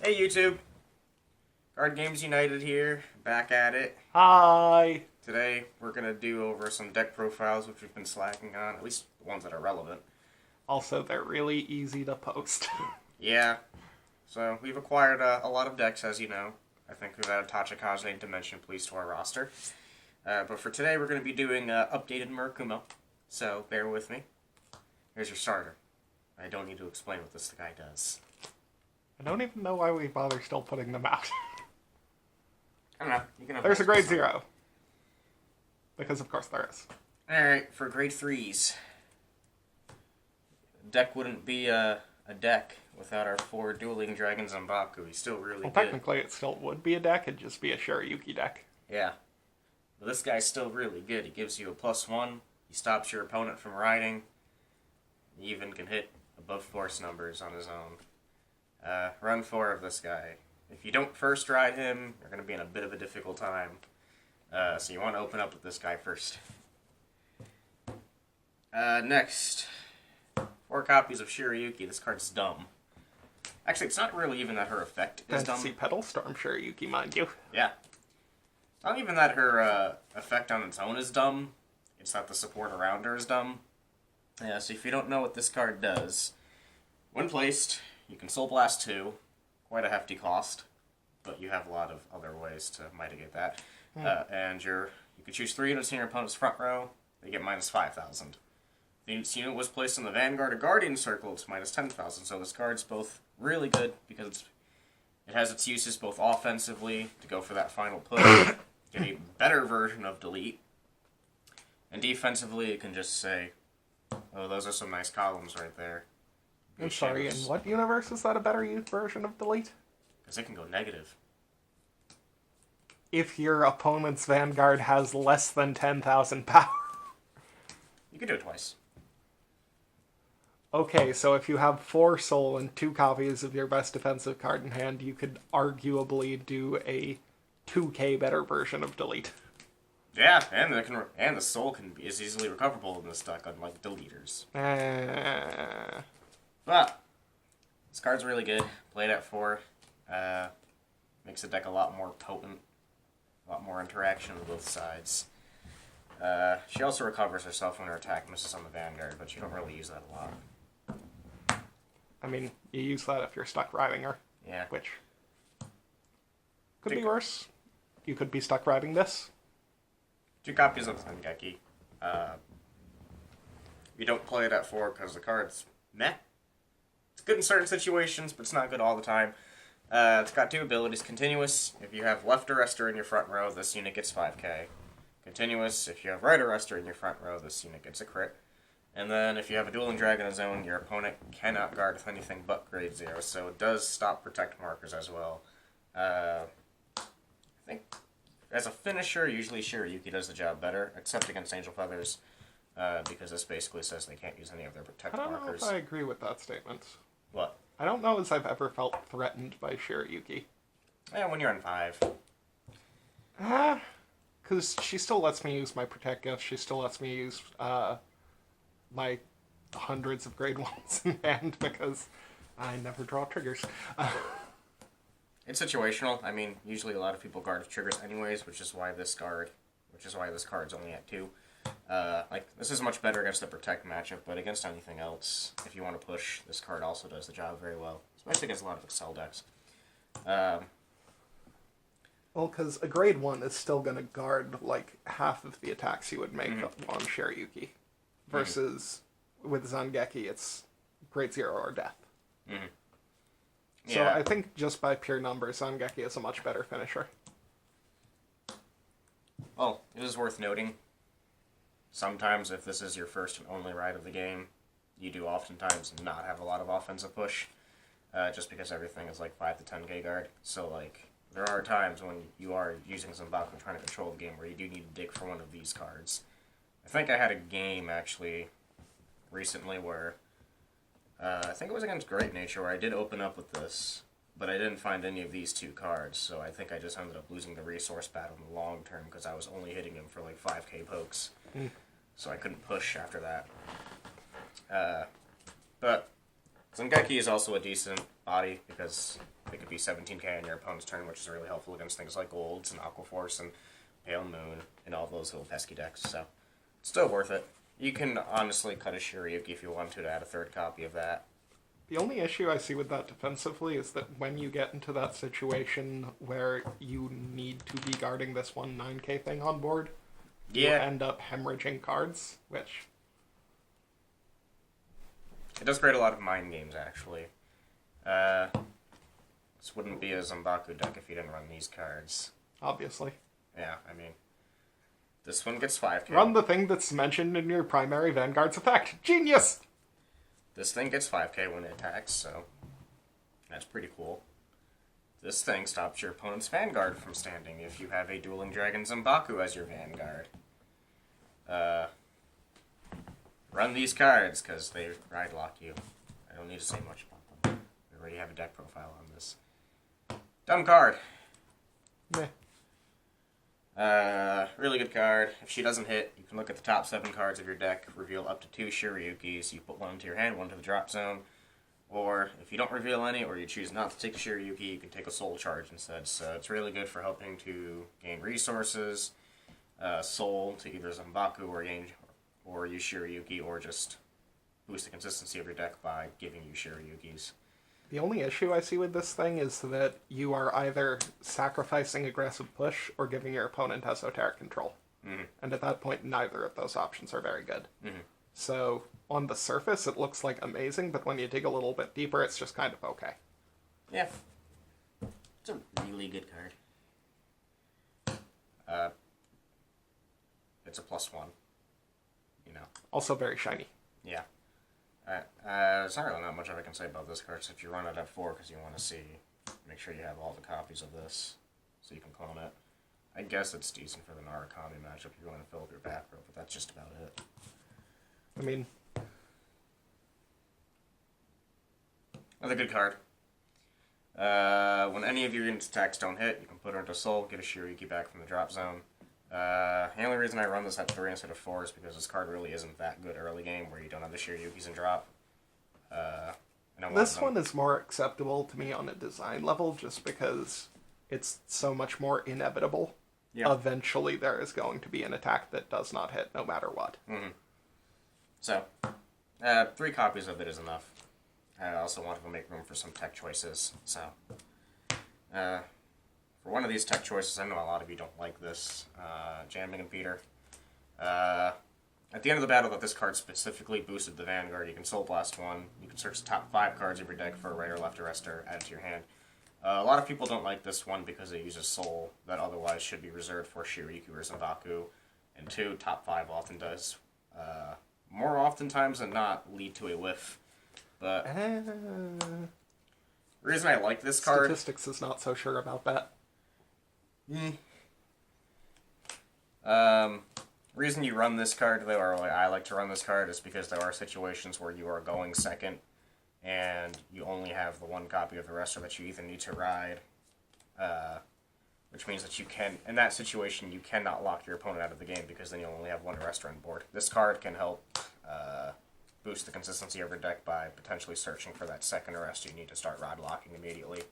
Hey YouTube, Card Games United here, back at it. Hi. Today we're gonna do over some deck profiles which we've been slacking on, at least the ones that are relevant. Also, they're really easy to post. Yeah, so we've acquired a lot of decks, as you know. I think we've added Tachikaze and Dimension Police to our roster. But for today we're gonna be doing updated Murokumo, so bear with me. Here's your starter. I don't need to explain what this guy does. I don't even know why we bother still putting them out. I don't know. You can have There's a grade multiple. 0. Because of course there is. Alright, for grade 3s. Deck wouldn't be a deck without our 4 dueling dragons and Baku. He's still really Well, good. technically it still would be a deck, it'd just be a Shiryuki deck. Yeah. But this guy's still really good. He gives you a +1. He stops your opponent from riding. He even can hit above force numbers on his own. Run 4 of this guy. If you don't first ride him, you're going to be in a bit of a difficult time. So you want to open up with this guy first. Next. 4 copies of Shiryuki. This card's dumb. Actually, it's not really even that her effect is dumb. Fantasy Petal Storm Shiryuki, mind you. Yeah. It's not even that her effect on its own is dumb. It's that the support around her is dumb. Yeah, so if you don't know what this card does, when placed, you can Soul Blast 2. Quite a hefty cost, but you have a lot of other ways to mitigate that. And you can choose 3 units in your opponent's front row. They get minus 5,000. The unit was placed in the Vanguard or Guardian circle. It's minus 10,000. So this card's both really good because it has its uses both offensively to go for that final push, get a better version of delete, and defensively it can just say, "Oh, those are some nice columns right there." I'm sorry, in what universe is that a better version of Delete? Because it can go negative. If your opponent's Vanguard has less than 10,000 power. You can do it twice. Okay, so if you have 4 soul and 2 copies of your best defensive card in hand, you could arguably do a 2k better version of Delete. Yeah, and the soul is easily recoverable in this deck, unlike deleters. But this card's really good. Played at 4. Makes the deck a lot more potent, a lot more interaction on both sides. She also recovers herself when her attack misses on the Vanguard, but you don't really use that a lot. I mean, you use that if you're stuck riding her. Yeah. Which could be worse. You could be stuck riding this. 2 copies of Sengeki. You don't play it at 4 because the card's meh. It's good in certain situations, but it's not good all the time. It's got 2 abilities. Continuous, if you have left arrestor in your front row, this unit gets 5k. Continuous, if you have right arrestor in your front row, this unit gets a crit. And then if you have a dueling dragon zone, your opponent cannot guard with anything but grade 0, so it does stop protect markers as well. I think as a finisher, usually Shiryuki does the job better, except against Angel Feathers, because this basically says they can't use any of their protect I don't markers. know if I agree with that statement. What? I don't know as I've ever felt threatened by Shiryuki. Yeah, when you're on 5. Because she still lets me use my protect gifts, she still lets me use my hundreds of grade 1s in hand because I never draw triggers. It's situational. I mean, usually a lot of people guard with triggers anyways, which is why this card's only at 2. This is much better against the protect matchup, but against anything else, if you want to push, this card also does the job very well, especially against a lot of Excel decks. Well, because a grade 1 is still going to guard like half of the attacks you would make on Shiryuki. Versus with Zangeki, it's grade 0 or death. Yeah. So I think just by pure numbers, Zangeki is a much better finisher. Well, it is worth noting, sometimes if this is your first and only ride of the game, you do oftentimes not have a lot of offensive push, just because everything is like 5 to 10k guard. So there are times when you are using Zanbaku trying to control the game where you do need to dig for one of these cards. I think I had a game, actually, recently where, I think it was against Great Nature, where I did open up with this, but I didn't find any of these 2 cards, so I think I just ended up losing the resource battle in the long term, because I was only hitting him for like 5k pokes, so I couldn't push after that. But Zangeki is also a decent body, because it could be 17k on your opponent's turn, which is really helpful against things like Golds and Aqua Force and Pale Moon and all those little pesky decks, so it's still worth it. You can honestly cut a Shiryuki if you want to add a third copy of that. The only issue I see with that defensively is that when you get into that situation where you need to be guarding this one 9k thing on board, you end up hemorrhaging cards, which... It does create a lot of mind games, actually. This wouldn't be a Zombaku deck if you didn't run these cards. Obviously. Yeah, I mean... This one gets 5k. Run the thing that's mentioned in your primary Vanguard's effect. Genius! This thing gets 5k when it attacks, so that's pretty cool. This thing stops your opponent's Vanguard from standing if you have a Dueling Dragon Zombaku as your Vanguard. Run these cards, because they ride lock you. I don't need to say much about them. We already have a deck profile on this. Dumb card. Meh. Really good card. If she doesn't hit, you can look at the top 7 cards of your deck, reveal up to 2 Shiryukis. You put one into your hand, one to the drop zone. Or, if you don't reveal any, or you choose not to take a Shiryuki, you can take a Soul Charge instead. So it's really good for helping to gain resources, Soul to either Zombaku or use Shiryuki, or just boost the consistency of your deck by giving you Shiryukis. The only issue I see with this thing is that you are either sacrificing aggressive push or giving your opponent esoteric control. Mm-hmm. And at that point, neither of those options are very good. Mm-hmm. So, on the surface, it looks like amazing, but when you dig a little bit deeper, it's just kind of okay. Yeah. It's a really good card. It's a +1. You know. Also very shiny. Yeah. There's not really not much I can say about this card, so if you run it at 4 because you want to see, make sure you have all the copies of this so you can clone it. I guess it's decent for the Narukami matchup if you want to fill up your back row, but that's just about it. I mean... Another good card. When any of your unit's attacks don't hit, you can put her into Soul, get a Shiryuki back from the drop zone. The only reason I run this at 3 instead of 4 is because this card really isn't that good early game where you don't have the Shiryukis and drop. This one is more acceptable to me on a design level just because it's so much more inevitable. Yeah. Eventually there is going to be an attack that does not hit no matter what. Mm-hmm. So, 3 copies of it is enough. I also wanted to make room for some tech choices, so... For one of these tech choices, I know a lot of you don't like this, Jamming and Peter. At the end of the battle that this card specifically boosted the Vanguard, you can Soul Blast one, you can search the top 5 cards of your deck for a right or left arrestor, add it to your hand. A lot of people don't like this one because it uses Soul that otherwise should be reserved for Shiryuki or Zombaku, and 2, top 5 often does, more oftentimes than not, lead to a whiff. But the reason I like this card... Statistics is not so sure about that. Reason you run this card, though, or I like to run this card, is because there are situations where you are going second, and you only have the 1 copy of the arrestor that you either need to ride, which means that you can, in that situation, you cannot lock your opponent out of the game, because then you only have 1 arrestor on board. This card can help boost the consistency of your deck by potentially searching for that second arrestor you need to start rod locking immediately.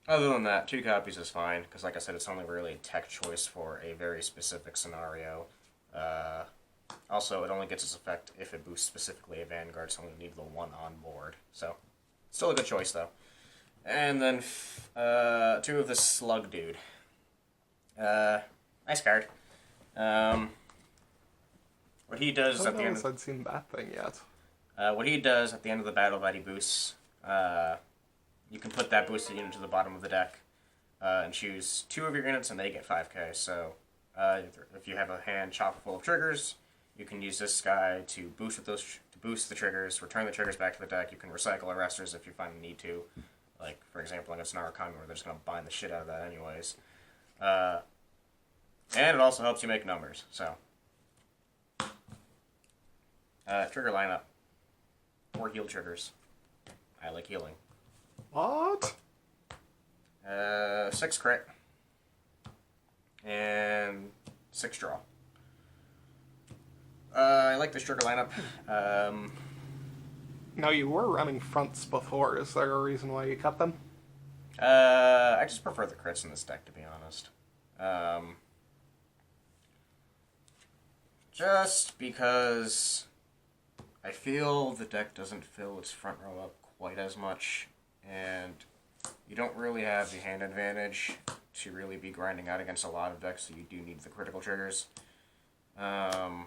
Other than that, 2 copies is fine, because like I said, it's only really a tech choice for a very specific scenario. Also, it only gets its effect if it boosts specifically a Vanguard, so only need the 1 on board. So, still a good choice, though. And then, 2 of this Slug Dude. Nice card. What he does at the end... I'd seen that thing yet. What he does at the end of the battle that he boosts... you can put that boosted unit to the bottom of the deck and choose 2 of your units, and they get 5k. So if you have a hand chock full of triggers, you can use this guy to boost the triggers, return the triggers back to the deck. You can recycle arrestors if you find a need to. Like, for example, against Narukami, where they're just going to bind the shit out of that anyways. And it also helps you make numbers, so. Trigger lineup. 4 heal triggers. I like healing. What? 6 crit. And 6 draw. I like this trigger lineup. Now, you were running fronts before. Is there a reason why you cut them? I just prefer the crits in this deck, to be honest. Just because I feel the deck doesn't fill its front row up quite as much, and you don't really have the hand advantage to really be grinding out against a lot of decks, so you do need the critical triggers. I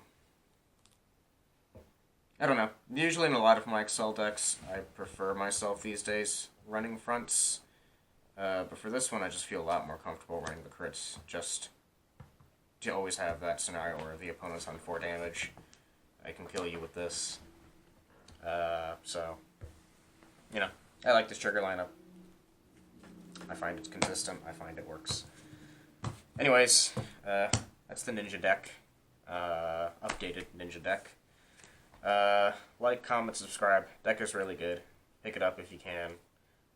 don't know. Usually in a lot of my Excel decks, I prefer myself these days running fronts. But for this one, I just feel a lot more comfortable running the crits, just to always have that scenario where the opponent's on 4 damage. I can kill you with this. So, you know, I like this trigger lineup. I find it's consistent. I find it works. Anyways, that's the Ninja deck. Updated Ninja deck. Like, comment, subscribe. Deck is really good. Pick it up if you can.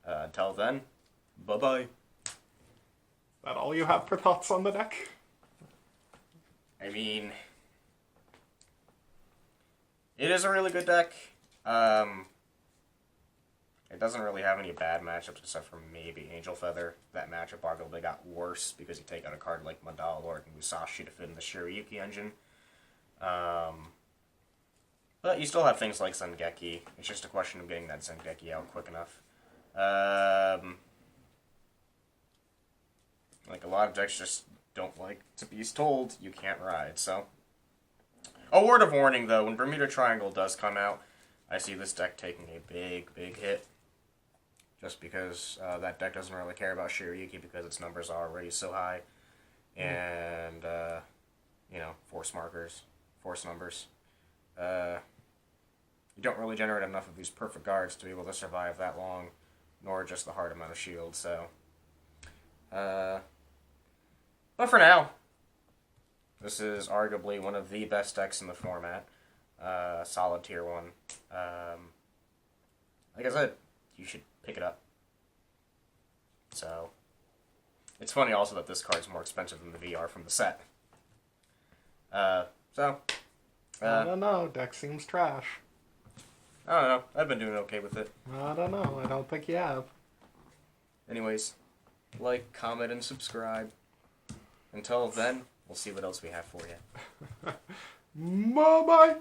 Until then, bye-bye. Is that all you have for thoughts on the deck? I mean, it is a really good deck. It doesn't really have any bad matchups except for maybe Angel Feather. That matchup arguably got worse because you take out a card like Mandala Lord and Musashi to fit in the Shirayuki engine. But you still have things like Zengeki. It's just a question of getting that Zengeki out quick enough. Like, a lot of decks just don't like to be told you can't ride, so. A word of warning, though, when Bermuda Triangle does come out, I see this deck taking a big, big hit. Just because that deck doesn't really care about Shirayuki because its numbers are already so high. And, you know, force markers, force numbers. You don't really generate enough of these perfect guards to be able to survive that long, nor just the hard amount of shield, so. But for now, this is arguably one of the best decks in the format. Solid tier 1. Like I said, you should pick it up. So, it's funny also that this card's more expensive than the VR from the set. I don't know. Deck seems trash. I don't know. I've been doing okay with it. I don't know. I don't think you have. Anyways, like, comment, and subscribe. Until then, we'll see what else we have for you. Bye-bye!